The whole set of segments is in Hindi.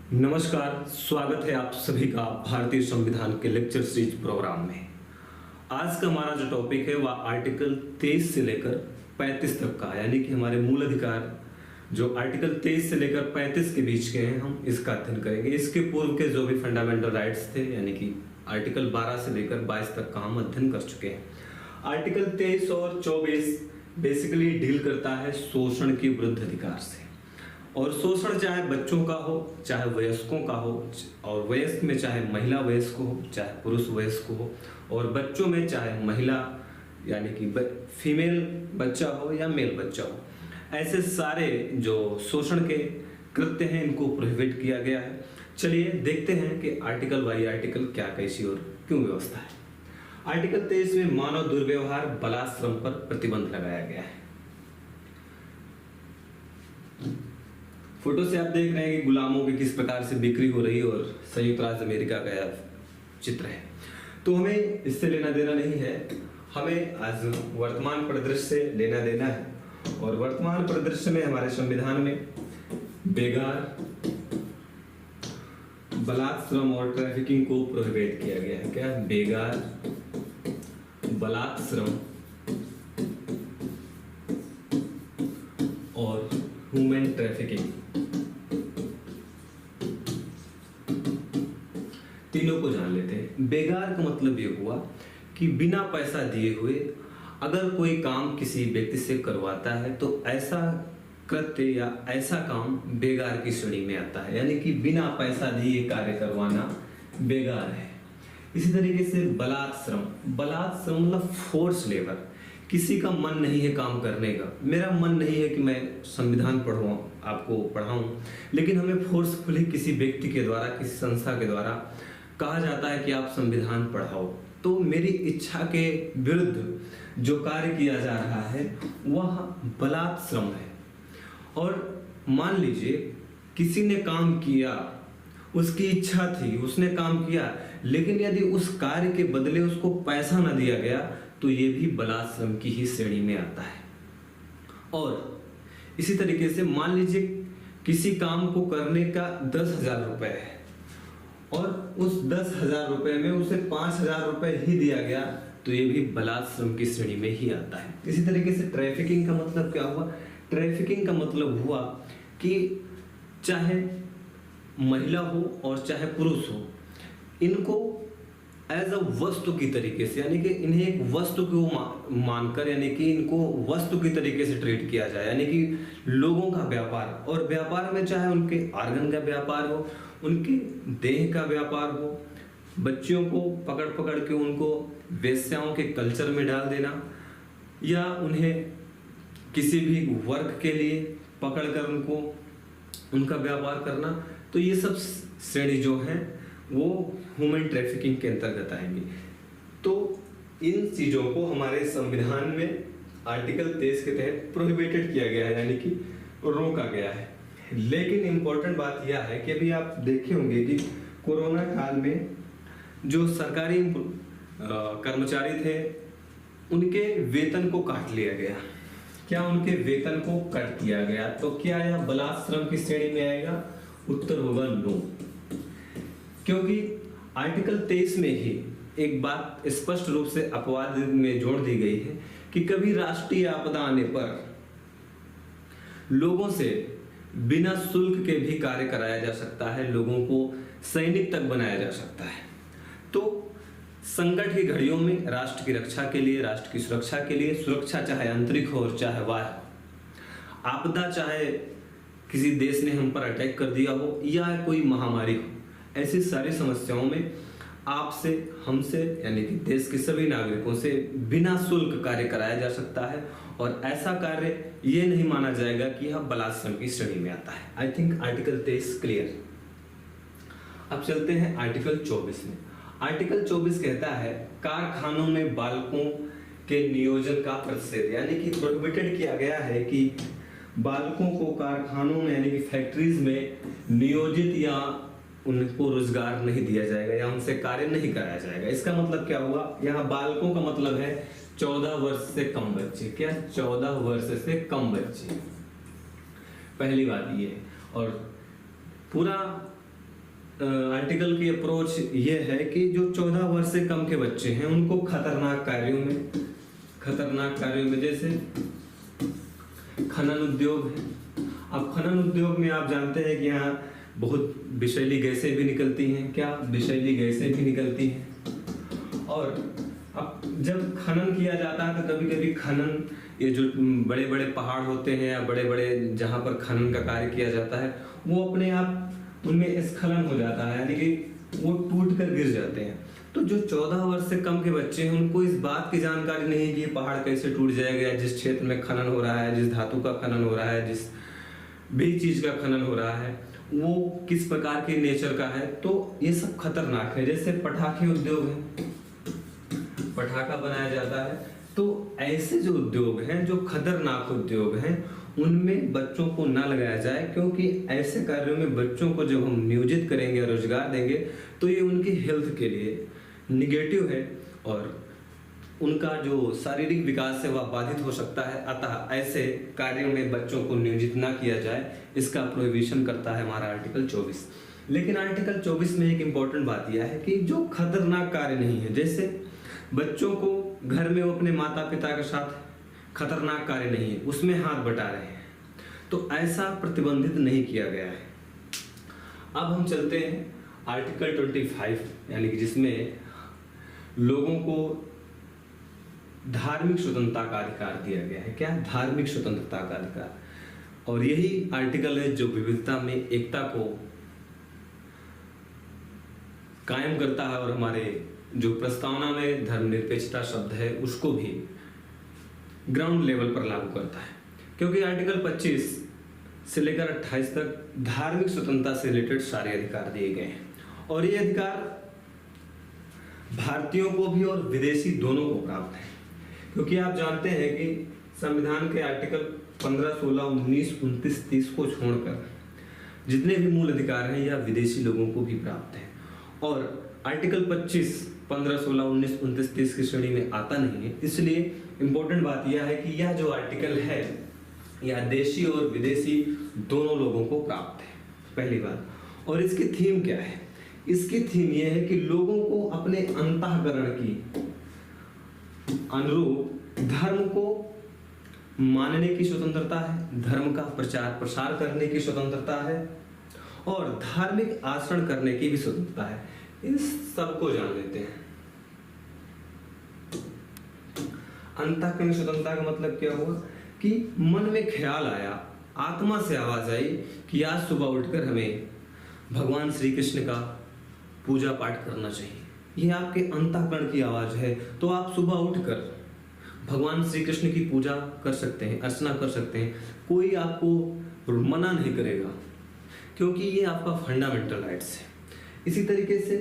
नमस्कार, स्वागत है आप सभी का भारतीय संविधान के लेक्चर सीरीज प्रोग्राम में। आज का हमारा जो टॉपिक है वह आर्टिकल 23 से लेकर 35 तक का, यानी कि हमारे मूल अधिकार जो आर्टिकल 23 से लेकर 35 के बीच के हैं, हम इसका अध्ययन करेंगे। इसके पूर्व के जो भी फंडामेंटल राइट्स थे, यानी कि आर्टिकल 12 से लेकर 22 तक का हम अध्ययन कर चुके हैं। आर्टिकल 23 और 24 बेसिकली डील करता है शोषण के विरुद्ध अधिकार से। और शोषण चाहे बच्चों का हो, चाहे वयस्कों का हो, और वयस्क में चाहे महिला वयस्क हो, चाहे पुरुष वयस्क हो, और बच्चों में चाहे महिला यानी कि फीमेल बच्चा हो या मेल बच्चा हो, ऐसे सारे जो शोषण के कृत्य हैं इनको प्रोहिबिट किया गया है। चलिए देखते हैं कि आर्टिकल बाई आर्टिकल क्या कैसी और क्यों व्यवस्था है। आर्टिकल 23 में मानव दुर्व्यवहार बलात्श्रम पर प्रतिबंध लगाया गया है। फोटो से आप देख रहे हैं कि गुलामों की किस प्रकार से बिक्री हो रही है और संयुक्त राज्य अमेरिका का यह चित्र है। तो हमें इससे लेना देना नहीं है, हमें आज वर्तमान परिदृश्य से लेना देना है। और वर्तमान परिदृश्य में हमारे संविधान में बेगार, बलात्श्रम और ट्रैफिकिंग को प्रोहिबिट किया गया है। क्या? बेगार, बलात्श्रम और ह्यूमन ट्रैफिकिंग, तीनों को जान लेते हैं। बेगार का मतलब ये हुआ कि बिना पैसा दिए हुए अगर कोई काम किसी व्यक्ति से करवाता है तो ऐसा कृत्य या ऐसा काम बेगार की श्रेणी में आता है, यानी कि बिना पैसा दिए कार्य करवाना बेगार है। इसी तरीके से बलात्श्रम, बलात्श्रम मतलब फोर्स लेबर। किसी का मन नहीं है काम करने का, मेरा मन नहीं है कि मैं संविधान पढ़ूं, आपको पढ़ाऊं, लेकिन हमें फोर्सफुली किसी व्यक्ति के द्वारा, किसी संस्था के द्वारा कहा जाता है कि आप संविधान पढ़ाओ, तो मेरी इच्छा के विरुद्ध जो कार्य किया जा रहा है वह बलात्श्रम है। और मान लीजिए किसी ने काम किया, उसकी इच्छा थी, उसने काम किया, लेकिन यदि उस कार्य के बदले उसको पैसा न दिया गया तो ये भी बलात्श्रम की ही श्रेणी में आता है। और इसी तरीके से मान लीजिए किसी काम को करने का 10,000 रुपए है और उस 10,000 रुपए में उसे 5,000 रुपए ही दिया गया तो ये भी बलात्श्रम की श्रेणी में ही आता है। इसी तरीके से ट्रैफिकिंग का मतलब क्या हुआ? ट्रैफिकिंग का मतलब हुआ कि चाहे महिला हो और चाहे पुरुष हो, इनको एज अ वस्तु की तरीके से, यानी कि इन्हें एक वस्तु को मानकर, यानी कि इनको वस्तु की तरीके से ट्रीट किया जाए, यानी कि लोगों का व्यापार। और व्यापार में चाहे उनके आर्गन का व्यापार हो, उनके देह का व्यापार हो, बच्चियों को पकड़ पकड़ के उनको वेश्याओं के कल्चर में डाल देना, या उन्हें किसी भी वर्क के लिए पकड़कर उनको उनका व्यापार करना, तो ये सब श्रेणी जो है वो ह्यूमन ट्रैफिकिंग के अंतर्गत आएंगे। तो इन चीजों को हमारे संविधान में आर्टिकल 23 के तहत प्रोहिबिटेड किया गया है, यानी कि रोका गया है। लेकिन इंपॉर्टेंट बात यह है कि अभी आप देखे होंगे कि कोरोना काल में जो सरकारी कर्मचारी थे उनके वेतन को काट लिया गया। क्या उनके वेतन को कट किया गया? तो क्या यह बलात्श्रम की श्रेणी में आएगा? उत्तर होगा नो, क्योंकि आर्टिकल 23 में ही एक बात स्पष्ट रूप से अपवाद में जोड़ दी गई है कि कभी राष्ट्रीय आपदा आने पर लोगों से बिना शुल्क के भी कार्य कराया जा सकता है, लोगों को सैनिक तक बनाया जा सकता है। तो संकट की घड़ियों में राष्ट्र की रक्षा के लिए, राष्ट्र की सुरक्षा के लिए, सुरक्षा चाहे आंतरिक हो और चाहे बाह्य, आपदा चाहे किसी देश ने हम पर अटैक कर दिया हो या कोई महामारी हो, ऐसी सारी समस्याओं में आपसे, हमसे, यानी कि देश के सभी नागरिकों से बिना शुल्क कार्य कराया जा सकता है। और ऐसा कार्य ये नहीं माना जाएगा कि यह बलात्श्रम की श्रेणी में आता है। I think article 23 clear. अब चलते हैं आर्टिकल 24 में। आर्टिकल 24 कहता है कारखानों में बालकों के नियोजन का प्रतिषेध, यानी कि प्रोहिबिटेड किया गया है कि बालकों को कारखानों में, यानी कि फैक्ट्रीज में नियोजित या उनको रोजगार नहीं दिया जाएगा या उनसे कार्य नहीं कराया जाएगा। इसका मतलब क्या हुआ? यहाँ बालकों का मतलब है 14 वर्ष से कम बच्चे। क्या? 14 वर्ष से कम बच्चे, पहली बात ये। और पूरा आर्टिकल की अप्रोच ये है कि जो 14 वर्ष से कम के बच्चे हैं उनको खतरनाक कार्यों में जैसे खनन उद्योग है। अब खनन उद्योग में आप जानते हैं कि यहाँ बहुत विषैली गैसें भी निकलती हैं। क्या विषैली गैसें भी निकलती हैं। और अब जब खनन किया जाता है तो कभी कभी खनन, ये जो बड़े बड़े पहाड़ होते हैं या बड़े बड़े जहाँ पर खनन का कार्य किया जाता है, वो अपने आप उनमें स्खलन हो जाता है, यानी कि वो टूट कर गिर जाते हैं। तो जो 14 वर्ष से कम के बच्चे हैं उनको इस बात की जानकारी नहीं है कि ये पहाड़ कैसे टूट जाएगा, जिस क्षेत्र में खनन हो रहा है, जिस धातु का खनन हो रहा है, जिस भी चीज का खनन हो रहा है, वो किस प्रकार के नेचर का है। तो ये सब खतरनाक है। जैसे पटाखे उद्योग है, पटाखा बनाया जाता है। तो ऐसे जो उद्योग हैं, जो खतरनाक उद्योग हैं, उनमें बच्चों को ना लगाया जाए, क्योंकि ऐसे कार्यों में बच्चों को जब हम नियोजित करेंगे, रोजगार देंगे, तो ये उनकी हेल्थ के लिए निगेटिव है और उनका जो शारीरिक विकास है वह बाधित हो सकता है। अतः ऐसे कार्यों में बच्चों को नियोजित ना किया जाए, इसका प्रोहिबिशन करता है हमारा आर्टिकल 24। लेकिन आर्टिकल 24 में एक इम्पोर्टेंट बात यह है कि जो खतरनाक कार्य नहीं है, जैसे बच्चों को घर में वो अपने माता पिता के साथ खतरनाक कार्य नहीं है, उसमें हाथ बटा रहे हैं, तो ऐसा प्रतिबंधित नहीं किया गया है। अब हम चलते हैं आर्टिकल 25, यानी कि जिसमें लोगों को धार्मिक स्वतंत्रता का अधिकार दिया गया है। क्या? धार्मिक स्वतंत्रता का अधिकार। और यही आर्टिकल है जो विविधता में एकता को कायम करता है और हमारे जो प्रस्तावना में धर्मनिरपेक्षता शब्द है उसको भी ग्राउंड लेवल पर लागू करता है। क्योंकि आर्टिकल 25 से लेकर 28 तक धार्मिक स्वतंत्रता से रिलेटेड सारे अधिकार दिए गए हैं और ये अधिकार भारतीयों को भी और विदेशी दोनों को प्राप्त है। क्योंकि आप जानते हैं कि संविधान के आर्टिकल 15, 16, 19, 29, 30 को छोड़कर जितने भी मूल अधिकार हैं यह विदेशी लोगों को भी प्राप्त है। और आर्टिकल 25, 15, 16, 19, 29, 30 की श्रेणी में आता नहीं है। इसलिए इम्पोर्टेंट बात यह है कि यह जो आर्टिकल है यह देशी और विदेशी दोनों लोगों को प्राप्त है, पहली बात। और इसकी थीम क्या है? इसकी थीम यह है कि लोगों को अपने अंतःकरण की अनुरूप धर्म को मानने की स्वतंत्रता है, धर्म का प्रचार प्रसार करने की स्वतंत्रता है और धार्मिक आचरण करने की भी स्वतंत्रता है। इस सबको जान लेते हैं। अंतःकरण स्वतंत्रता का मतलब क्या हुआ कि मन में ख्याल आया, आत्मा से आवाज आई कि आज सुबह उठकर हमें भगवान श्री कृष्ण का पूजा पाठ करना चाहिए। यह आपके अंतःकरण की आवाज है, तो आप सुबह उठकर भगवान श्री कृष्ण की पूजा कर सकते हैं, अर्चना कर सकते हैं। कोई आपको मना नहीं करेगा, क्योंकि ये आपका फंडामेंटल राइट्स है। इसी तरीके से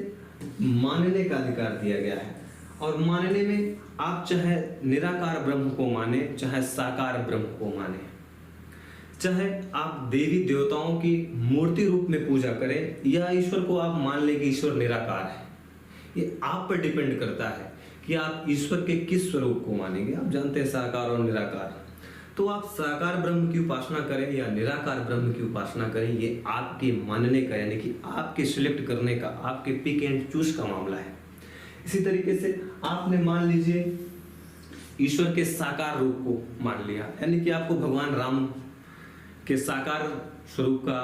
मानने का अधिकार दिया गया है और मानने में आप चाहे निराकार ब्रह्म को माने, चाहे साकार ब्रह्म को माने, चाहे आप देवी देवताओं की मूर्ति रूप में पूजा करें या ईश्वर को आप मान लें कि ईश्वर निराकार है, ये आप पर डिपेंड करता है कि आप ईश्वर के किस स्वरूप को मानेंगे। आप जानते हैं साकार और निराकार, तो आप साकार ब्रह्म की उपासना करें या निराकार ब्रह्म की उपासना करें, ये आपके मानने का यानी कि आपके सिलेक्ट करने का, आपके पिक एंड चूज का मामला है। इसी तरीके से आपने मान लीजिए ईश्वर के साकार रूप को मान लिया, यानी कि आपको भगवान राम के साकार स्वरूप का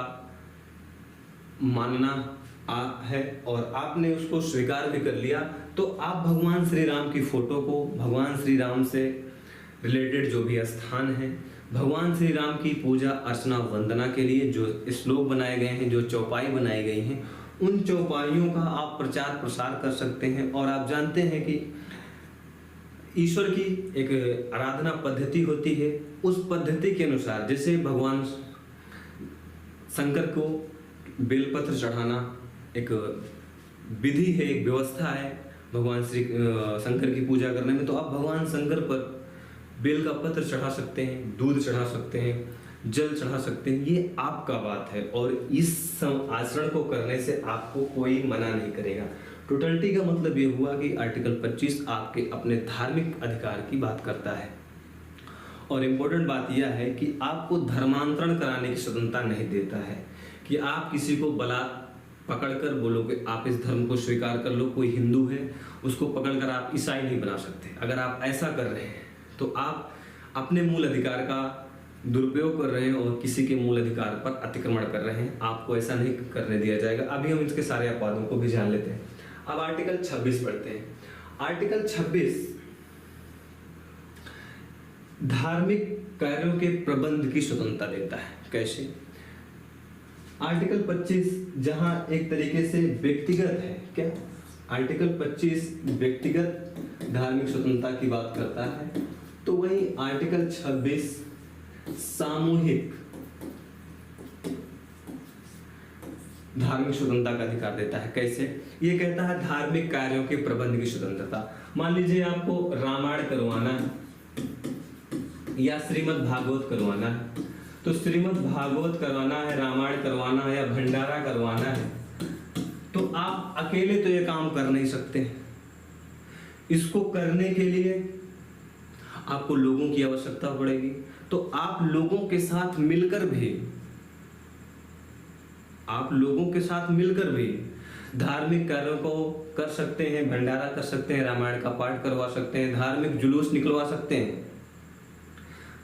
मानना है और आपने उसको स्वीकार भी कर लिया, तो आप भगवान श्री राम की फोटो को, भगवान श्री राम से रिलेटेड जो भी स्थान है, भगवान श्री राम की पूजा अर्चना वंदना के लिए जो श्लोक बनाए गए हैं, जो चौपाई बनाई गई हैं, उन चौपाइयों का आप प्रचार प्रसार कर सकते हैं। और आप जानते हैं कि ईश्वर की एक आराधना पद्धति होती है, उस पद्धति के अनुसार जैसे भगवान शंकर को बेलपत्र चढ़ाना एक विधि है, एक व्यवस्था है भगवान श्री शंकर की पूजा करने में, तो आप भगवान शंकर पर बेल का पत्र चढ़ा सकते हैं, दूध चढ़ा सकते हैं, जल चढ़ा सकते हैं, ये आपका बात है और इस आचरण को करने से आपको कोई मना नहीं करेगा। टोटलिटी का मतलब ये हुआ कि आर्टिकल 25 आपके अपने धार्मिक अधिकार की बात करता है और इम्पोर्टेंट बात यह है कि आपको धर्मांतरण कराने की स्वतंत्रता नहीं देता है कि आप किसी को पकड़कर बोलो कि आप इस धर्म को स्वीकार कर लो, कोई हिंदू है उसको पकड़कर आप ईसाई नहीं बना सकते। अगर आप ऐसा कर रहे हैं तो आप अपने मूल अधिकार का दुरुपयोग कर रहे हैं और किसी के मूल अधिकार पर अतिक्रमण कर रहे हैं। आपको ऐसा नहीं करने दिया जाएगा। अभी हम इसके सारे अपवादों को भी जान लेते हैं। अब आर्टिकल 26 पढ़ते हैं। आर्टिकल 26 धार्मिक कार्यों के प्रबंध की स्वतंत्रता देता है। कैसे? आर्टिकल 25 जहां एक तरीके से व्यक्तिगत है, क्या आर्टिकल 25 व्यक्तिगत धार्मिक स्वतंत्रता की बात करता है, तो वही आर्टिकल 26 सामूहिक धार्मिक स्वतंत्रता का अधिकार देता है। कैसे? ये कहता है धार्मिक कार्यों के प्रबंध की स्वतंत्रता। मान लीजिए आपको रामायण करवाना है या श्रीमद् भागवत करवाना है, तो श्रीमद् भागवत करवाना है, रामायण करवाना है या भंडारा करवाना है, तो आप अकेले तो ये काम कर नहीं सकते। इसको करने के लिए आपको लोगों की आवश्यकता पड़ेगी। तो आप लोगों के साथ मिलकर भी धार्मिक कार्यों को कर सकते हैं, भंडारा कर सकते हैं, रामायण का पाठ करवा सकते हैं, धार्मिक जुलूस निकलवा सकते हैं,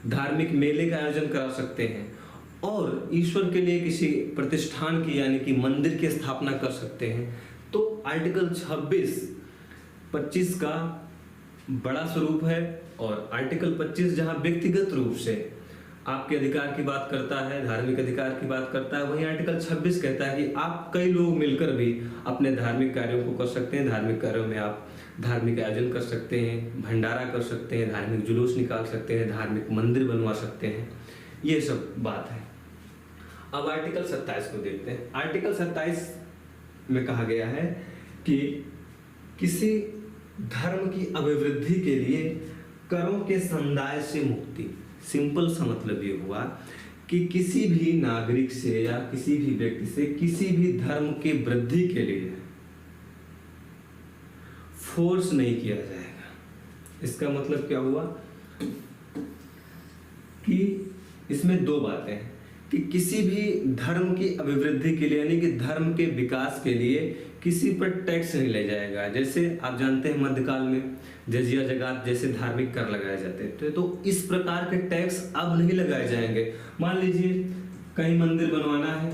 धार्मिक मेले का आयोजन करा सकते हैं और ईश्वर के लिए किसी प्रतिष्ठान की यानी कि मंदिर की स्थापना कर सकते हैं। तो आर्टिकल 26 का बड़ा स्वरूप है और आर्टिकल 25 जहां व्यक्तिगत रूप से आपके अधिकार की बात करता है, धार्मिक अधिकार की बात करता है, वहीं आर्टिकल 26 कहता है कि आप कई लोग मिलकर भी अपने धार्मिक कार्यों को कर सकते हैं। धार्मिक कार्यों में आप धार्मिक आयोजन कर सकते हैं, भंडारा कर सकते हैं, धार्मिक जुलूस निकाल सकते हैं, धार्मिक मंदिर बनवा सकते हैं। ये सब बात है। अब आर्टिकल 27 को देखते हैं। आर्टिकल 27 में कहा गया है कि किसी धर्म की अभिवृद्धि के लिए करों के संदाय से मुक्ति। सिंपल सा मतलब ये हुआ कि किसी भी नागरिक से या किसी भी व्यक्ति से किसी भी धर्म की वृद्धि के लिए फोर्स नहीं किया जाएगा। इसका मतलब क्या हुआ कि इसमें दो बातें हैं कि किसी भी धर्म की अभिवृद्धि के लिए यानी कि धर्म के विकास के लिए किसी पर टैक्स नहीं ले जाएगा। जैसे आप जानते हैं मध्यकाल में जजिया जगात जैसे धार्मिक कर लगाए जाते थे, तो इस प्रकार के टैक्स अब नहीं लगाए जाएंगे। मान लीजिए कहीं मंदिर बनवाना है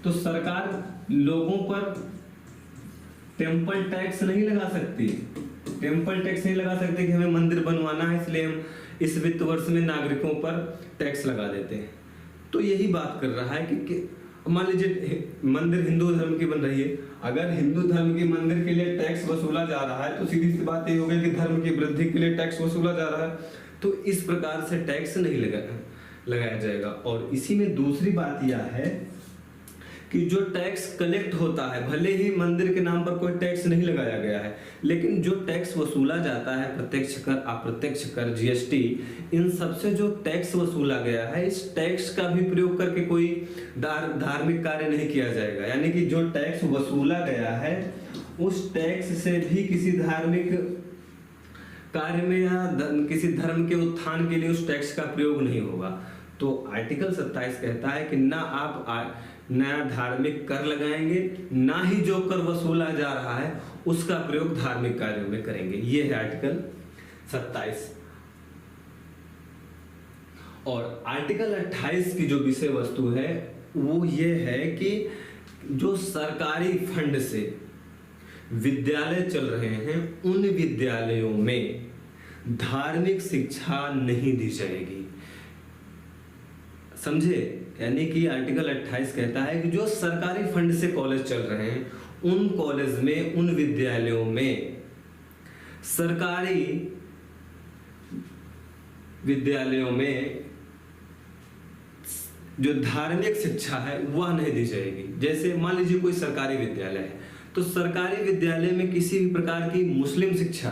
तो सरकार लोगों पर टेम्पल टैक्स नहीं लगा सकती। टेम्पल टैक्स नहीं लगा सकती कि हमें मंदिर बनवाना है इसलिए हम इस वित्त वर्ष में नागरिकों पर टैक्स लगा देते हैं। तो यही बात कर रहा है कि मान लीजिए मंदिर हिंदू धर्म की बन रही है, अगर हिंदू धर्म के मंदिर के लिए टैक्स वसूला जा रहा है तो सीधी सी बात ये हो गई कि धर्म की वृद्धि के लिए टैक्स वसूला जा रहा है, तो इस प्रकार से टैक्स नहीं लगाया जाएगा। और इसी में दूसरी बात यह है कि जो टैक्स कलेक्ट होता है, भले ही मंदिर के नाम पर कोई टैक्स नहीं लगाया गया है, लेकिन जो टैक्स वसूला जाता है, प्रत्यक्ष कर, अप्रत्यक्ष कर, जीएसटी, इन सबसे जो टैक्स वसूला गया है, इस टैक्स का भी प्रयोग करके कोई धार्मिक कार्य नहीं किया जाएगा। यानी कि जो टैक्स वसूला गया है उस टैक्स से भी किसी धार्मिक कार्य में या किसी धर्म के उत्थान के लिए उस टैक्स का प्रयोग नहीं होगा। तो आर्टिकल 27 कहता है कि ना आप नया धार्मिक कर लगाएंगे, ना ही जो कर वसूला जा रहा है उसका प्रयोग धार्मिक कार्यों में करेंगे। ये है आर्टिकल 27। और आर्टिकल 28 की जो विषय वस्तु है वो ये है कि जो सरकारी फंड से विद्यालय चल रहे हैं उन विद्यालयों में धार्मिक शिक्षा नहीं दी जाएगी। समझे? यानी कि आर्टिकल 28 कहता है कि जो सरकारी फंड से कॉलेज चल रहे हैं उन कॉलेज में, उन विद्यालयों में, सरकारी विद्यालयों में जो धार्मिक शिक्षा है वह नहीं दी जाएगी। जैसे मान लीजिए कोई सरकारी विद्यालय है तो सरकारी विद्यालय में किसी भी प्रकार की मुस्लिम शिक्षा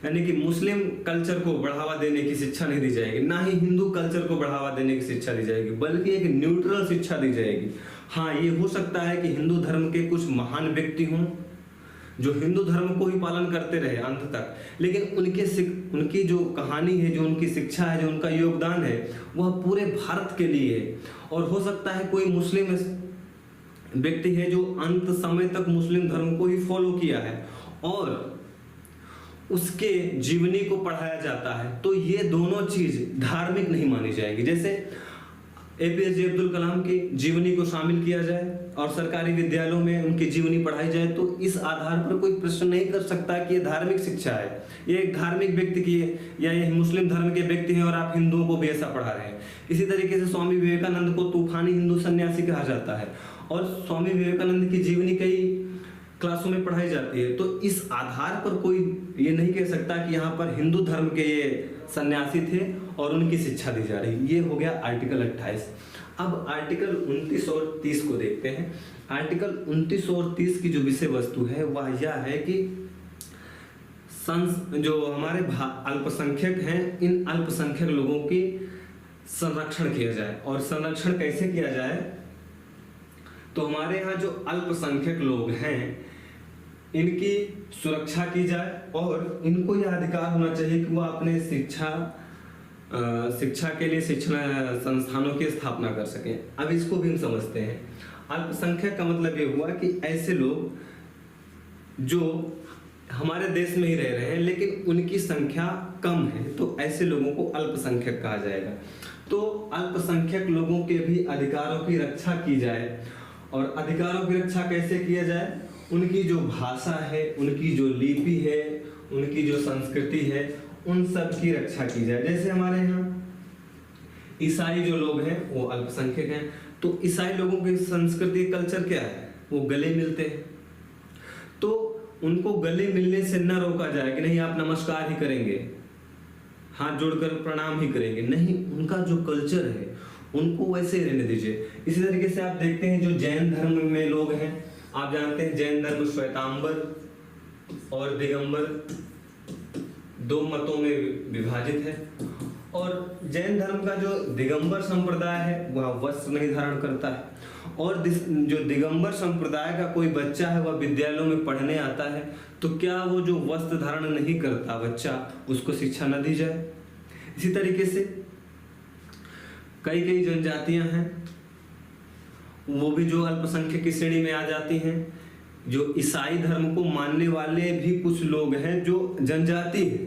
यानी कि मुस्लिम कल्चर को बढ़ावा देने की शिक्षा नहीं दी जाएगी, ना ही हिंदू कल्चर को बढ़ावा देने की शिक्षा दी जाएगी, बल्कि एक न्यूट्रल शिक्षा दी जाएगी। हाँ, ये हो सकता है कि हिंदू धर्म के कुछ महान व्यक्ति हों जो हिंदू धर्म को ही पालन करते रहे अंत तक, लेकिन उनकी जो कहानी है, जो उनकी शिक्षा है, जो उनका योगदान है वह पूरे भारत के लिए है। और हो सकता है कोई मुस्लिम व्यक्ति है जो अंत समय तक मुस्लिम धर्म को ही फॉलो किया है और उसके जीवनी को पढ़ाया जाता है, तो ये दोनों चीज धार्मिक नहीं मानी जाएगी। जैसे एपीजे अब्दुल कलाम की जीवनी को शामिल किया जाए और सरकारी विद्यालयों में उनकी जीवनी पढ़ाई जाए, तो इस आधार पर कोई प्रश्न नहीं कर सकता कि ये धार्मिक शिक्षा है, ये एक धार्मिक व्यक्ति की है या ये मुस्लिम धर्म के व्यक्ति हैं और आप हिंदुओं को भी ऐसा पढ़ा रहे हैं। इसी तरीके से स्वामी विवेकानंद को तूफानी हिंदू सन्यासी कहा जाता है और स्वामी विवेकानंद की जीवनी कई क्लासों में पढ़ाई जाती है। तो इस आधार पर कोई ये नहीं कह सकता कि यहाँ पर हिंदू धर्म के ये सन्यासी थे और उनकी शिक्षा दी जा रही। ये हो गया आर्टिकल 28। अब आर्टिकल 29 और 30 को देखते हैं। आर्टिकल 29 और 30 की जो विषय वस्तु है वह यह है कि जो हमारे अल्पसंख्यक हैं, इन अल्पसंख्यक लोगों की संरक्षण किया जाए। और संरक्षण कैसे किया जाए, तो हमारे यहाँ जो अल्पसंख्यक लोग हैं इनकी सुरक्षा की जाए और इनको यह अधिकार होना चाहिए कि वह अपने शिक्षा के लिए शिक्षण संस्थानों की स्थापना कर सकें। अब इसको भी हम समझते हैं। अल्पसंख्यक का मतलब ये हुआ कि ऐसे लोग जो हमारे देश में ही रह रहे हैं लेकिन उनकी संख्या कम है, तो ऐसे लोगों को अल्पसंख्यक कहा जाएगा। तो अल्पसंख्यक लोगों के भी अधिकारों की रक्षा की जाए। और अधिकारों की रक्षा कैसे किया जाए, उनकी जो भाषा है, उनकी जो लिपि है, उनकी जो संस्कृति है, उन सब की रक्षा की जाए। जैसे हमारे यहाँ ईसाई जो लोग हैं वो अल्पसंख्यक हैं, तो ईसाई लोगों की संस्कृति कल्चर क्या है, वो गले मिलते हैं। तो उनको गले मिलने से न रोका जाए कि नहीं आप नमस्कार ही करेंगे, हाथ जोड़कर प्रणाम ही करेंगे, नहीं, उनका जो कल्चर है उनको वैसे रहने दीजिए। इसी तरीके से आप देखते हैं जो जैन धर्म में लोग हैं, आप जानते हैं जैन धर्म श्वेतांबर और दिगंबर दो मतों में विभाजित है। और जैन धर्म का जो दिगंबर संप्रदाय है वह वस्त्र नहीं धारण करता है, और जो दिगंबर संप्रदाय का कोई बच्चा है वह विद्यालयों में पढ़ने आता है, तो क्या वो जो वस्त्र धारण नहीं करता बच्चा उसको शिक्षा न दी जाए। इसी तरीके से कई जनजातियां हैं वो भी जो अल्पसंख्यक की श्रेणी में आ जाती हैं। जो ईसाई धर्म को मानने वाले भी कुछ लोग हैं जो जनजाति हैं,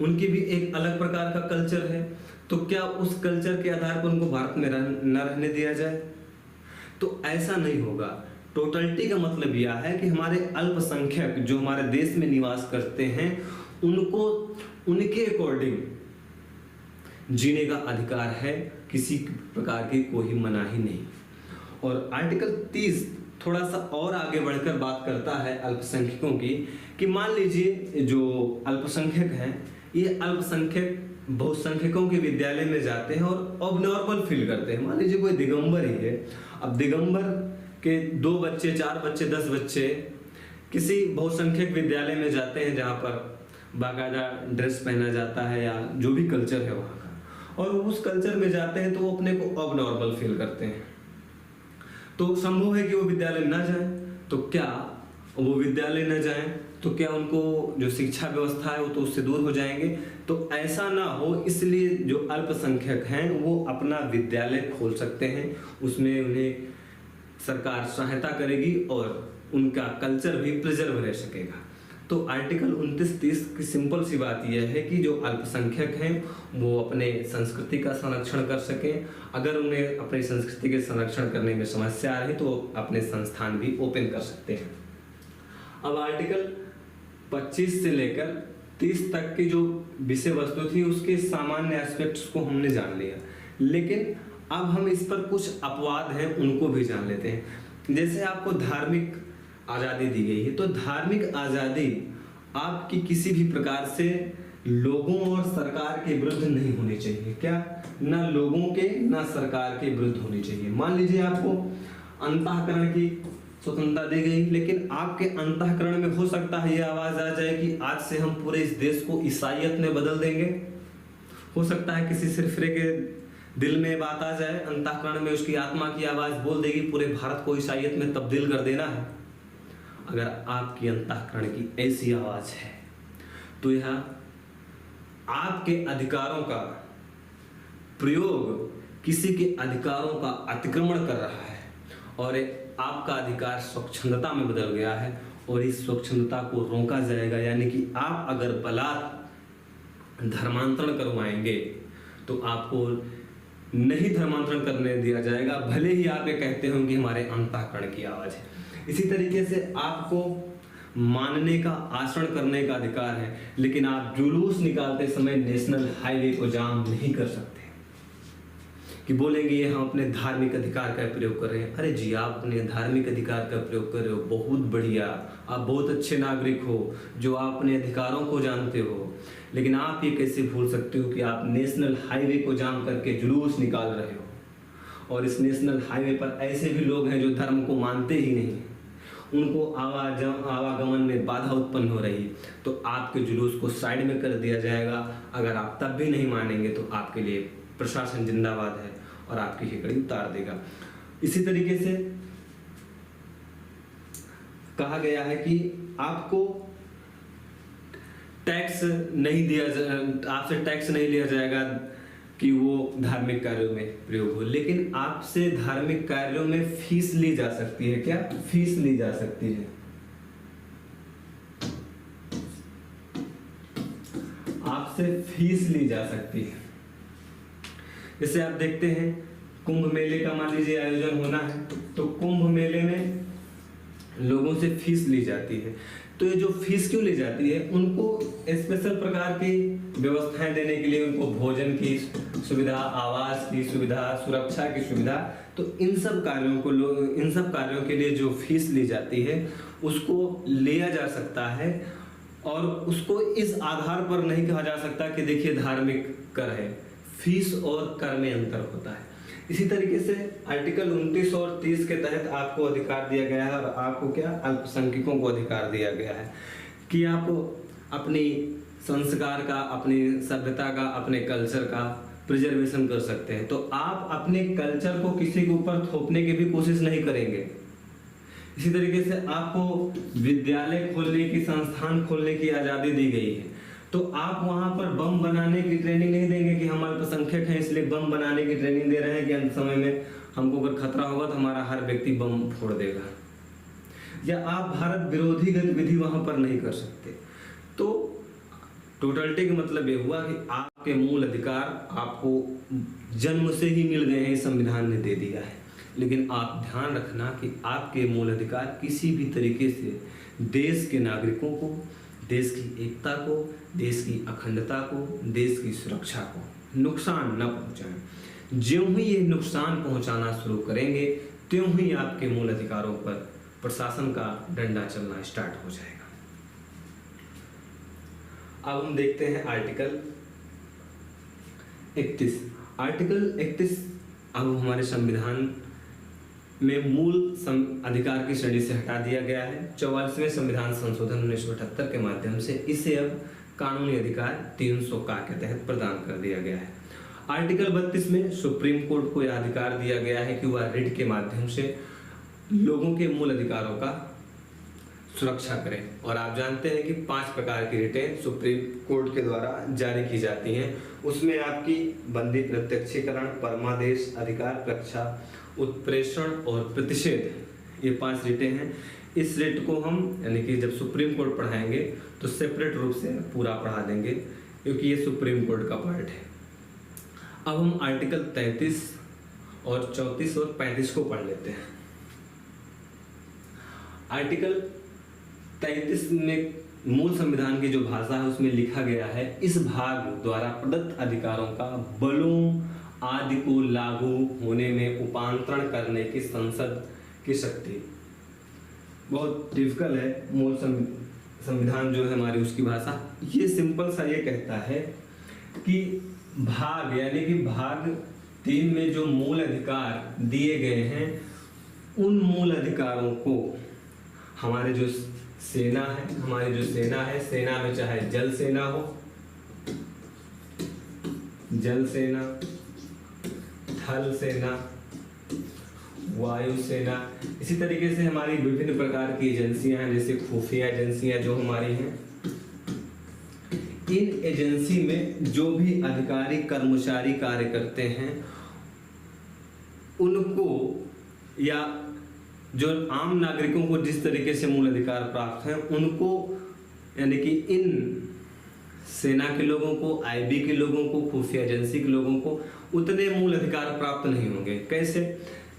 उनकी भी एक अलग प्रकार का कल्चर है, तो क्या उस कल्चर के आधार पर उनको भारत में न रहने दिया जाए, तो ऐसा नहीं होगा। टोटलिटी का मतलब यह है कि हमारे अल्पसंख्यक जो हमारे देश में निवास करते हैं उनको उनके अकॉर्डिंग जीने का अधिकार है, किसी प्रकार की कोई मनाही नहीं। और आर्टिकल 30 थोड़ा सा और आगे बढ़कर बात करता है अल्पसंख्यकों की, कि मान लीजिए जो अल्पसंख्यक हैं ये अल्पसंख्यक बहुसंख्यकों के विद्यालय में जाते हैं और अबनॉर्मल फील करते हैं। मान लीजिए कोई दिगंबर ही है, अब दिगंबर के 2 बच्चे 4 बच्चे 10 बच्चे किसी बहुसंख्यक विद्यालय में जाते हैं जहाँ पर बाकायदा ड्रेस पहना जाता है या जो भी कल्चर है वहाँ का, और उस कल्चर में जाते हैं तो वो अपने को अबनॉर्मल फील करते हैं। तो संभव है कि वो विद्यालय न जाएं, तो क्या वो विद्यालय न जाएं तो क्या उनको जो शिक्षा व्यवस्था है वो तो उससे दूर हो जाएंगे। तो ऐसा ना हो, इसलिए जो अल्पसंख्यक हैं वो अपना विद्यालय खोल सकते हैं, उसमें उन्हें सरकार सहायता करेगी और उनका कल्चर भी प्रिजर्व रह सकेगा। तो आर्टिकल 29-30 की सिंपल सी बात यह है कि जो अल्पसंख्यक हैं वो अपने संस्कृति का संरक्षण कर सकें। अगर उन्हें अपनी संस्कृति के संरक्षण करने में समस्या आ रही तो अपने संस्थान भी ओपन कर सकते हैं। अब आर्टिकल 25 से लेकर 30 तक की जो विषय वस्तु थी उसके सामान्य एस्पेक्ट्स को हमने जान लिया, लेकिन अब हम इस पर कुछ अपवाद हैं उनको भी जान लेते हैं। जैसे आपको धार्मिक आज़ादी दी गई है, तो धार्मिक आज़ादी आपकी किसी भी प्रकार से लोगों और सरकार के विरुद्ध नहीं होनी चाहिए। क्या, ना लोगों के ना सरकार के विरुद्ध होनी चाहिए। मान लीजिए आपको अंतःकरण की स्वतंत्रता दी गई, लेकिन आपके अंतःकरण में हो सकता है ये आवाज आ जाए कि आज से हम पूरे इस देश को ईसाईयत में बदल देंगे। हो सकता है किसी सिरफिरे के दिल में बात आ जाए, अंतःकरण में उसकी आत्मा की आवाज बोल देगी पूरे भारत को ईसाईयत में तब्दील कर देना है। अगर आपकी अंतःकरण की ऐसी आवाज है तो यह आपके अधिकारों का प्रयोग किसी के अधिकारों का अतिक्रमण कर रहा है और आपका अधिकार स्वच्छंदता में बदल गया है और इस स्वच्छंदता को रोका जाएगा। यानी कि आप अगर बलात् धर्मांतरण करवाएंगे तो आपको नहीं धर्मांतरण करने दिया जाएगा, भले ही आप ये कहते हो कि हमारे अंतःकरण की आवाज है। इसी तरीके से आपको मानने का, आचरण करने का अधिकार है, लेकिन आप जुलूस निकालते समय नेशनल हाईवे को जाम नहीं कर सकते कि बोलेंगे ये हम अपने धार्मिक अधिकार का प्रयोग कर रहे हैं। अरे जी, आप अपने धार्मिक अधिकार का प्रयोग कर रहे हो, बहुत बढ़िया, आप बहुत अच्छे नागरिक हो जो आप अपने अधिकारों को जानते हो, लेकिन आप ये कैसे भूल सकते हो कि आप नेशनल हाईवे को जाम करके जुलूस निकाल रहे हो। और इस नेशनल हाईवे पर ऐसे भी लोग हैं जो धर्म को मानते ही नहीं, उनको आवागमन में बाधा उत्पन्न हो रही है, तो आपके जुलूस को साइड में कर दिया जाएगा। अगर आप तब भी नहीं मानेंगे तो आपके लिए प्रशासन जिंदाबाद है और आपकी हिकड़ी उतार देगा। इसी तरीके से कहा गया है कि आपको टैक्स नहीं दिया, आपसे टैक्स नहीं लिया जाएगा कि वो धार्मिक कार्यों में प्रयोग हो, लेकिन आपसे धार्मिक कार्यों में फीस ली जा सकती है। क्या फीस ली जा सकती है? आपसे फीस ली जा सकती है। जैसे आप देखते हैं कुंभ मेले का मान लीजिए आयोजन होना है, तो कुंभ मेले में लोगों से फीस ली जाती है। तो ये जो फीस क्यों ली जाती है? उनको स्पेशल प्रकार की व्यवस्थाएं देने के लिए, उनको भोजन की सुविधा, आवास की सुविधा, सुरक्षा की सुविधा, तो इन सब कार्यों के लिए जो फीस ली जाती है उसको लिया जा सकता है। और उसको इस आधार पर नहीं कहा जा सकता कि देखिए धार्मिक कर है, फीस और कर में अंतर होता है। इसी तरीके से आर्टिकल 29 और 30 के तहत आपको अधिकार दिया गया है, और आपको क्या, अल्पसंख्यकों को अधिकार दिया गया है कि आप अपनी संस्कार का, अपनी सभ्यता का, अपने कल्चर का प्रिजर्वेशन कर सकते हैं। तो आप अपने कल्चर को किसी के ऊपर थोपने की भी कोशिश नहीं करेंगे। इसी तरीके से आपको विद्यालय खोलने की, संस्थान खोलने की आजादी दी गई है, तो आप वहां पर बम बनाने की ट्रेनिंग नहीं देंगे कि हम अल्पसंख्यक हैं इसलिए बम बनाने की ट्रेनिंग दे रहे हैं कि अंत समय में हमको अगर खतरा होगा तो हमारा हर व्यक्ति बम फोड़ देगा। या आप भारत विरोधी गतिविधि वहां पर नहीं कर सकते। तो टोटलिटी का मतलब ये हुआ कि आपके मूल अधिकार आपको जन्म से ही मिल गए हैं, संविधान ने दे दिया है। लेकिन आप ध्यान रखना कि आपके मूल अधिकार किसी भी तरीके से देश के नागरिकों को, देश की एकता को, देश की अखंडता को, देश की सुरक्षा को नुकसान न पहुंचाएं। ज्यों ही ये नुकसान पहुंचाना शुरू करेंगे त्यों ही आपके मूल अधिकारों पर प्रशासन का डंडा चलना स्टार्ट हो जाएगा। अब हम देखते हैं आर्टिकल 31। आर्टिकल 31 अब हमारे संविधान में मूल अधिकार की श्रेणी से हटा दिया गया है। 44वें संविधान संशोधन 1978 के माध्यम से इसे अब कानूनी अधिकार 300 का के तहत प्रदान कर दिया गया है। आर्टिकल 32 में सुप्रीम कोर्ट को यह अधिकार दिया गया है कि वह रिट के माध्यम से लोगों के मूल अधिकारों का सुरक्षा करें। और आप जानते हैं कि 5 प्रकार की रिटें सुप्रीम कोर्ट के द्वारा जारी की जाती हैं। उसमें आपकी बंदी, प्रत्यक्षीकरण, परमादेश, अधिकार रक्षा, उत्प्रेषण और प्रतिषेध, ये 5 रिटें हैं। इस रिट को हम यानी कि जब सुप्रीम कोर्ट पढ़ाएंगे तो सेपरेट रूप से पूरा पढ़ा देंगे, क्योंकि ये सुप्रीम कोर्ट का पार्ट है। अब हम आर्टिकल 33 और 34 और 35 को पढ़ लेते हैं। आर्टिकल 33 में मूल संविधान की जो भाषा है उसमें लिखा गया है, इस भाग द्वारा प्रदत्त अधिकारों का बलों आदि को लागू होने में उपांतरण करने की संसद की शक्ति। बहुत डिफिकल्ट है मूल संविधान जो है हमारी, उसकी भाषा। ये सिंपल सा ये कहता है कि भाग यानी कि भाग 3 में जो मूल अधिकार दिए गए हैं उन मूल अधिकारों को हमारे जो सेना है, हमारी जो सेना है, सेना में चाहे जल सेना हो, जल सेना, थल सेना, वायु सेना, इसी तरीके से हमारी विभिन्न प्रकार की एजेंसियां हैं, जैसे खुफिया एजेंसियां जो हमारी हैं। इन एजेंसी में जो भी अधिकारी कर्मचारी कार्य करते हैं उनको या जो आम नागरिकों को जिस तरीके से मूल अधिकार प्राप्त हैं उनको, यानी कि इन सेना के लोगों को, आईबी के लोगों को, खुफिया एजेंसी के लोगों को उतने मूल अधिकार प्राप्त नहीं होंगे। कैसे?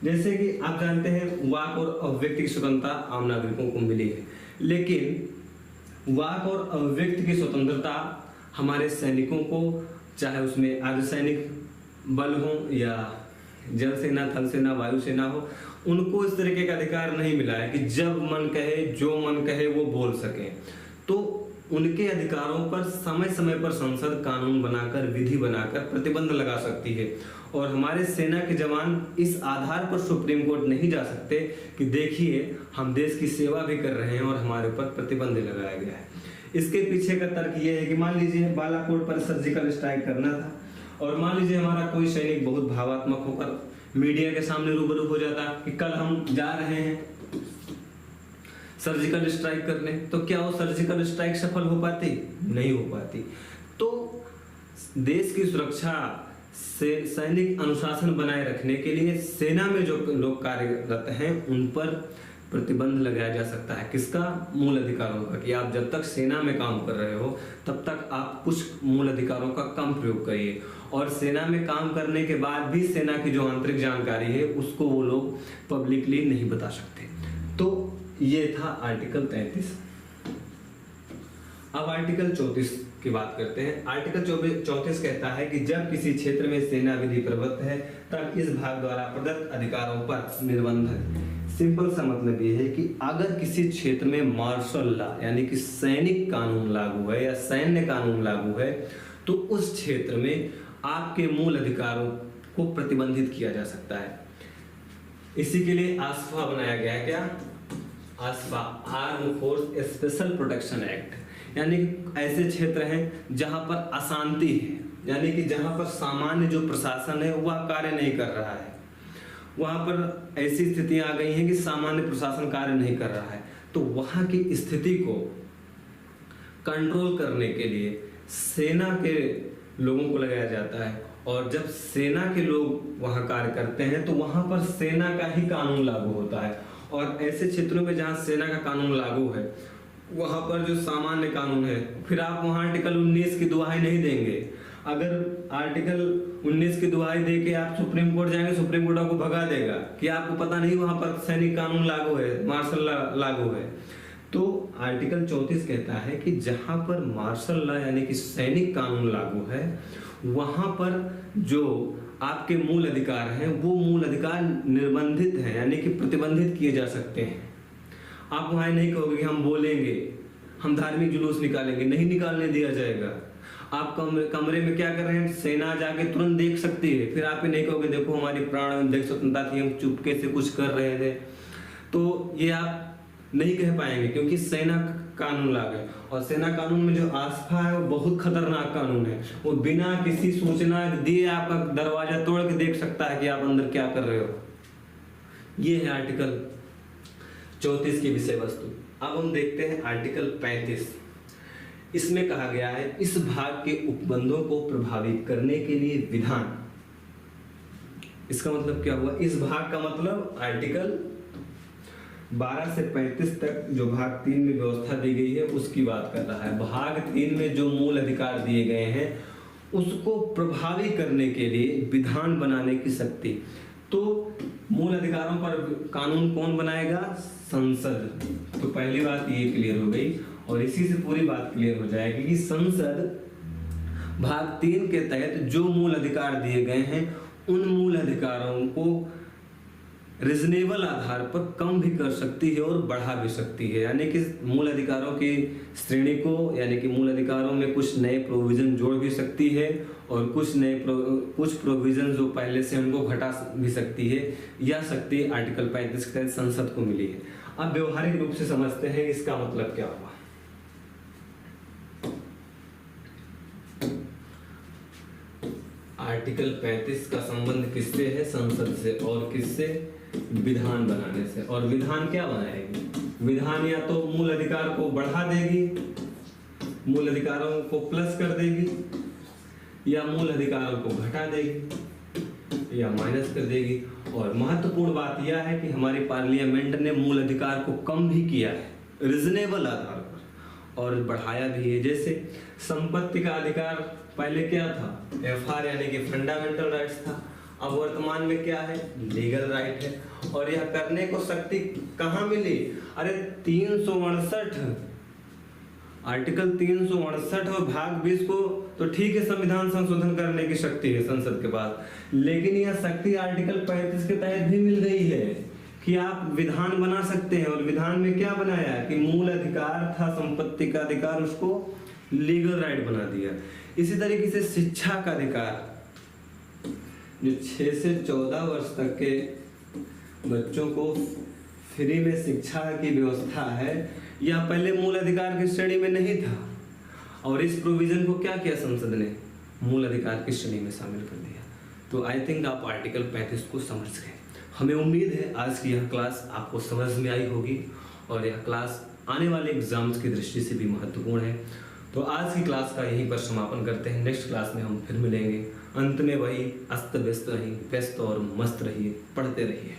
जैसे कि आप जानते हैं वाक और अभिव्यक्ति की स्वतंत्रता आम नागरिकों को मिली है, लेकिन वाक और अभिव्यक्ति की स्वतंत्रता हमारे सैनिकों को, चाहे उसमें अर्धसैनिक बल हो या जल सेना, थल सेना, वायु सेना हो, उनको इस तरीके का अधिकार नहीं मिला है कि जब मन कहे, जो मन कहे वो बोल सकें। तो उनके अधिकारों पर समय समय पर संसद कानून बनाकर, विधि बनाकर प्रतिबंध लगा सकती है। और हमारे सेना के जवान इस आधार पर सुप्रीम कोर्ट नहीं जा सकते कि देखिए हम देश की सेवा भी कर रहे हैं और हमारे ऊपर प्रतिबंध लगाया गया है। इसके पीछे का तर्क ये है कि मान लीजिए बालाकोट पर सर्जिकल स्ट्राइक करना था और मान लीजिए हमारा कोई सैनिक बहुत भावात्मक होकर मीडिया के सामने रूबरू हो जाता कि कल हम जा रहे हैं सर्जिकल स्ट्राइक करने, तो क्या वो सर्जिकल स्ट्राइक सफल हो पाती? नहीं हो पाती। तो देश की सुरक्षा से सैनिक अनुशासन बनाए रखने के लिए सेना में जो लोग कार्यरत हैं उन पर प्रतिबंध लगाया जा सकता है। किसका? मूल अधिकारों का, कि आप जब तक सेना में काम कर रहे हो तब तक आप कुछ मूल अधिकारों का कम प्रयोग करिए, और सेना में काम करने के बाद भी सेना की जो आंतरिक जानकारी है उसको वो लोग पब्लिकली नहीं बता सकते। तो ये था आर्टिकल 33। अब आर्टिकल 34 की बात करते हैं। आर्टिकल 34 कहता है कि जब किसी क्षेत्र में सेना विधि प्रवृत्त है तब इस भाग द्वारा प्रदत्त अधिकारों पर निर्बंध है। सिंपल सा मतलब ये है कि अगर किसी क्षेत्र में मार्शल लॉ यानी कि सैनिक कानून लागू है या सैन्य कानून लागू है तो उस क्षेत्र में आपके मूल अधिकारों को प्रतिबंधित किया जा सकता है। इसी के लिए आसफा बनाया गया है। क्या? AFSPA, arm force special protection act. यानी ऐसे क्षेत्र हैं जहां पर अशांति है, यानी कि जहां पर सामान्य जो प्रशासन है वह कार्य नहीं कर रहा है, वहां पर ऐसी स्थितियां आ गई हैं कि सामान्य प्रशासन कार्य नहीं कर रहा है, तो वहां की स्थिति को कंट्रोल करने के लिए सेना के लोगों को लगाया जाता है। और जब सेना के लोग वहां कार्य करते हैं तो वहां पर सेना का ही कानून लागू होता है। और ऐसे क्षेत्रों में जहां सेना का कानून लागू है वहां पर जो सामान्य कानून है, फिर आप वहां आर्टिकल 19 की दुहाई नहीं देंगे। अगर आर्टिकल 19 की दुहाई दे के आप सुप्रीम कोर्ट जाएंगे, सुप्रीम कोर्ट आपको भगा देगा कि आपको पता नहीं वहां पर सैनिक कानून लागू है, मार्शल लॉ लागू है। तो आर्टिकल 34 कहता है कि जहां पर मार्शल लॉ यानी कि सैनिक कानून लागू है वहां पर जो आपके मूल अधिकार हैं वो मूल अधिकार निर्बंधित हैं, यानी कि प्रतिबंधित किए जा सकते हैं। आप वहां नहीं कहोगे कि हम बोलेंगे, हम धार्मिक जुलूस निकालेंगे, नहीं निकालने दिया जाएगा। आप कमरे में क्या कर रहे हैं, सेना जाके तुरंत देख सकती है, फिर आप नहीं कहोगे देखो हमारी प्राण देख स्वतंत्रता थी, हम चुपके से कुछ कर रहे थे, तो ये आप नहीं कह पाएंगे क्योंकि सेना कानून लागू है। और सेना कानून में जो आस्था है वो बहुत खतरनाक कानून है, वो बिना किसी सूचना दिए आपका दरवाजा तोड़ के देख सकता है कि आप अंदर क्या कर रहे हो। ये है आर्टिकल 34 की विषय वस्तु। अब हम देखते हैं आर्टिकल 35। इसमें कहा गया है इस भाग के उपबंधों को प्रभावित करने के लिए विधान। इसका मतलब क्या हुआ? इस भाग का मतलब आर्टिकल 12 से 35 तक जो भाग 3 में व्यवस्था दी गई है उसकी बात कर रहा है। भाग 3 में जो मूल अधिकार दिए गए हैं उसको प्रभावी करने के लिए विधान बनाने की शक्ति। तो मूल अधिकारों पर कानून कौन बनाएगा? संसद। तो पहली बात ये क्लियर हो गई और इसी से पूरी बात क्लियर हो जाएगी कि संसद भाग 3 के तहत जो मूल अधिकार दिए गए हैं उन मूल अधिकारों को रीजनेबल आधार पर कम भी कर सकती है और बढ़ा भी सकती है। यानी कि मूल अधिकारों की श्रेणी को, यानी कि मूल अधिकारों में कुछ नए प्रोविजन जोड़ भी सकती है और कुछ प्रोविजन जो पहले से उनको घटा भी सकती है। यह शक्ति आर्टिकल 35 के तहत संसद को मिली है। अब व्यवहारिक रूप से समझते हैं इसका मतलब क्या हुआ। आर्टिकल 35 का संबंध किससे है? संसद से। और किससे? विधान बनाने से। और विधान क्या बनाएगी? विधान या तो मूल अधिकार को बढ़ा देगी, मूल अधिकारों को प्लस कर देगी, या मूल अधिकारों को घटा देगी। या माइनस कर देगी। और महत्वपूर्ण बात यह है कि हमारी पार्लियामेंट ने मूल अधिकार को कम भी किया है रीजनेबल आधार पर और बढ़ाया भी है। जैसे संपत्ति का अधिकार पहले क्या था, FR यानी कि फंडामेंटल राइट्स था, अब वर्तमान में क्या है, लीगल राइट है। और यह करने को शक्ति कहाँ मिली, अरे 368 आर्टिकल 368 और भाग 20 को तो ठीक है संविधान संशोधन करने की शक्ति है संसद के पास, लेकिन यह शक्ति आर्टिकल 35 के तहत भी मिल गई है कि आप विधान बना सकते हैं। और विधान में क्या बनाया कि मूल अधिकार था संपत्ति का अधिकार, उसको लीगल राइट बना दिया। इसी तरीके से शिक्षा का अधिकार, जो 6 से 14 वर्ष तक के बच्चों को फ्री में शिक्षा की व्यवस्था है, यह पहले मूल अधिकार की श्रेणी में नहीं था और इस प्रोविजन को क्या किया संसद ने, मूल अधिकार की श्रेणी में शामिल कर दिया। तो आई थिंक आप आर्टिकल 35 को समझ गए। हमें उम्मीद है आज की यह क्लास आपको समझ में आई होगी और यह क्लास आने वाले एग्जाम्स की दृष्टि से भी महत्वपूर्ण है। तो आज की क्लास का यहीं पर समापन करते हैं। नेक्स्ट क्लास में हम फिर मिलेंगे। अंत में वही, अस्त व्यस्त रहिए, व्यस्त और मस्त रहिए, पढ़ते रहिए।